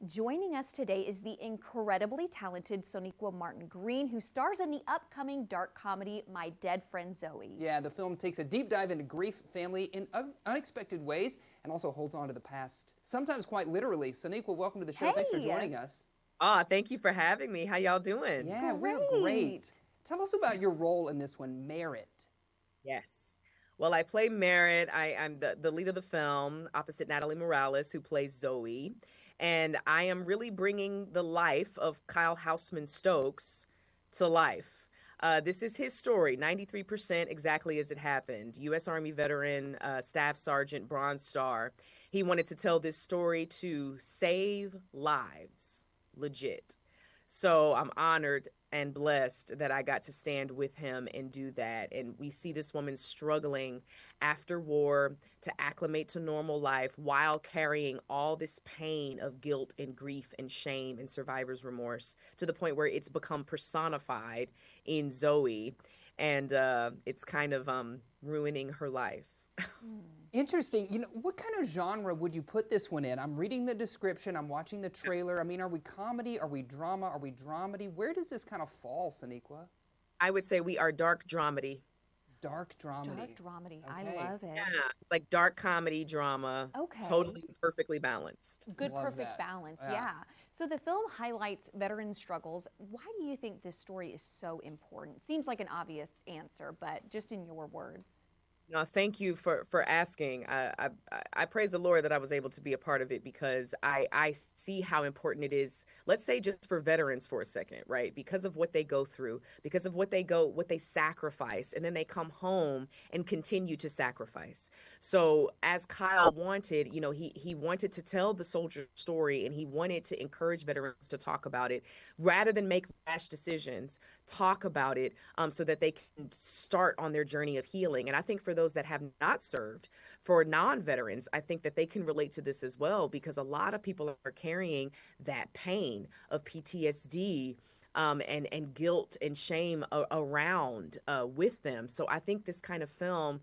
Joining us today is the incredibly talented Sonequa Martin Green, who stars in the upcoming dark comedy My Dead Friend Zoe. Yeah, the film takes a deep dive into grief, family in unexpected ways, and also holds on to the past, sometimes quite literally. Sonequa, welcome to the show. Thanks for Hey, joining us. Thank you for having me. How y'all doing? Yeah, we're great. great. Tell us about your role in this one, Merit. Yes. Well, I play Merritt. I'm the lead of the film, opposite Natalie Morales, who plays Zoe. And I am really bringing the life of Kyle Houseman Stokes to life. This is his story, 93% exactly as it happened. U.S. Army veteran, Staff Sergeant, Bronze Star. He wanted to tell this story to save lives, legit. So I'm honored and blessed that I got to stand with him and do that. And we see this woman struggling after war to acclimate to normal life while carrying all this pain of guilt and grief and shame and survivor's remorse to the point where it's become personified in Zoe. And it's kind of ruining her life. Interesting. What kind of genre would you put this one in? I'm reading the description, I'm watching the trailer. I mean, are we comedy? Are we drama? Are we dramedy? Where does this kind of fall, Sonequa? I would say we are dark dramedy. Dark dramedy. Dark dramedy. Okay. I love it. Yeah, it's like dark comedy drama, Okay. totally perfectly balanced. Good, Love perfect that. balance. Yeah. Yeah. So the film highlights veteran struggles. Why do you think this story is so important? Seems like an obvious answer, but just in your words. No, thank you for asking. I praise the Lord that I was able to be a part of it because I see how important it is. Let's say just for veterans for a second, right? Because of what they go through, because of what they sacrifice, and then they come home and continue to sacrifice. So as Kyle wanted, he wanted to tell the soldier story and he wanted to encourage veterans to talk about it rather than make rash decisions. Talk about it so that they can start on their journey of healing. And I think for those that have not served, for non-veterans, I think that they can relate to this as well because a lot of people are carrying that pain of PTSD and guilt and shame around with them. So I think this kind of film,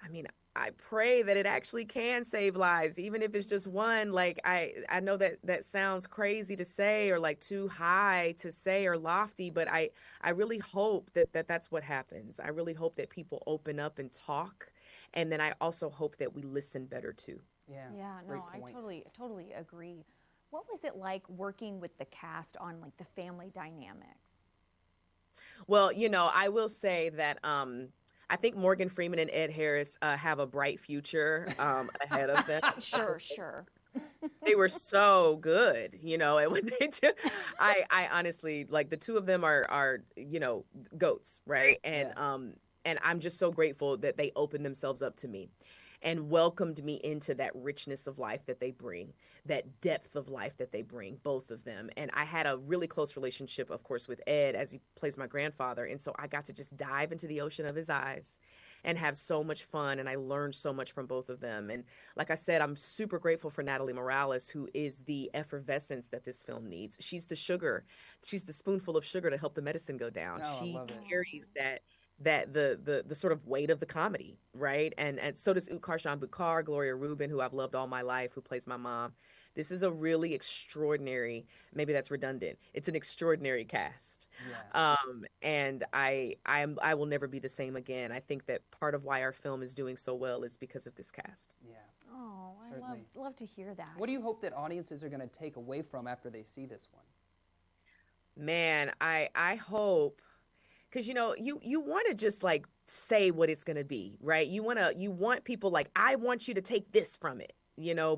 I mean, I pray that it actually can save lives, even if it's just one. Like I know that that sounds crazy to say or like too high to say or lofty, but I really hope that that's what happens. I really hope that people open up and talk, and then I also hope that we listen better too. Yeah. Yeah, Great no, I point. totally agree. What was it like working with the cast on like the family dynamics? Well, I will say that I think Morgan Freeman and Ed Harris have a bright future ahead of them. Sure. They were so good, and when they do, I honestly like the two of them are goats, right? Yeah. And I'm just so grateful that they opened themselves up to me and welcomed me into that richness of life that they bring, that depth of life that they bring, both of them. And I had a really close relationship, of course, with Ed as he plays my grandfather. And so I got to just dive into the ocean of his eyes and have so much fun. And I learned so much from both of them. And like I said, I'm super grateful for Natalie Morales, who is the effervescence that this film needs. She's the sugar, she's the spoonful of sugar to help the medicine go down. Oh, I She love it. carries the sort of weight of the comedy, right? And so does Utkarsh Bukar, Gloria Rubin, who I've loved all my life, who plays my mom. This is a really extraordinary, maybe that's redundant. It's an extraordinary cast. Yeah. And I will never be the same again. I think that part of why our film is doing so well is because of this cast. Yeah. Oh, I Certainly. love to hear that. What do you hope that audiences are going to take away from after they see this one? Man, I hope because you want to just like say what it's going to be, right? You want people like I want you to take this from it,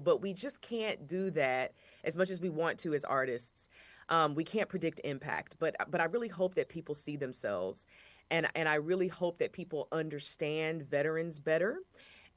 but we just can't do that as much as we want to as artists. We can't predict impact, but I really hope that people see themselves, and I really hope that people understand veterans better.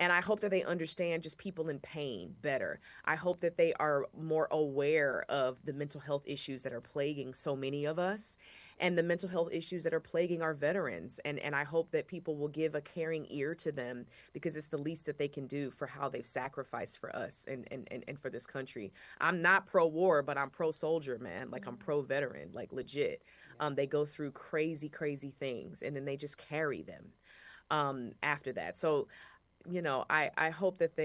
And I hope that they understand just people in pain better. I hope that they are more aware of the mental health issues that are plaguing so many of us and the mental health issues that are plaguing our veterans. And I hope that people will give a caring ear to them because it's the least that they can do for how they've sacrificed for us and for this country. I'm not pro war, but I'm pro soldier, man. Like I'm pro veteran, like legit. They go through crazy, crazy things and then they just carry them after that. So I hope that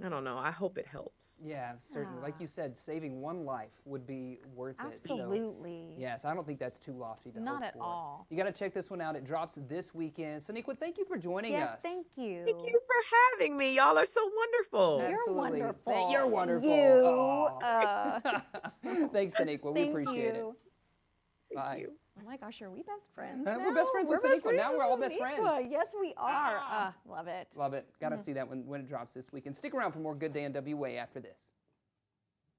I don't know. I hope it helps. Yeah, certainly. Like you said, saving one life would be worth it. So, Absolutely. yes, I don't think that's too lofty to Not hope at for. all. You got to check this one out. It drops this weekend. Sonequa, thank you for joining Yes, us. thank you. Thank you for having me. Y'all are so wonderful. You're Absolutely. wonderful. You're wonderful. You. Aw. Thanks, Sonequa. We Thank appreciate you. it. Thank Bye. you. Oh my gosh, are we best friends? We're best friends with best Sonequa. Now friends we're all with best Sonequa. friends. Yes, we are. Love it. Love it. Got to see that when it drops this weekend. Stick around for more Good Day in WA after this.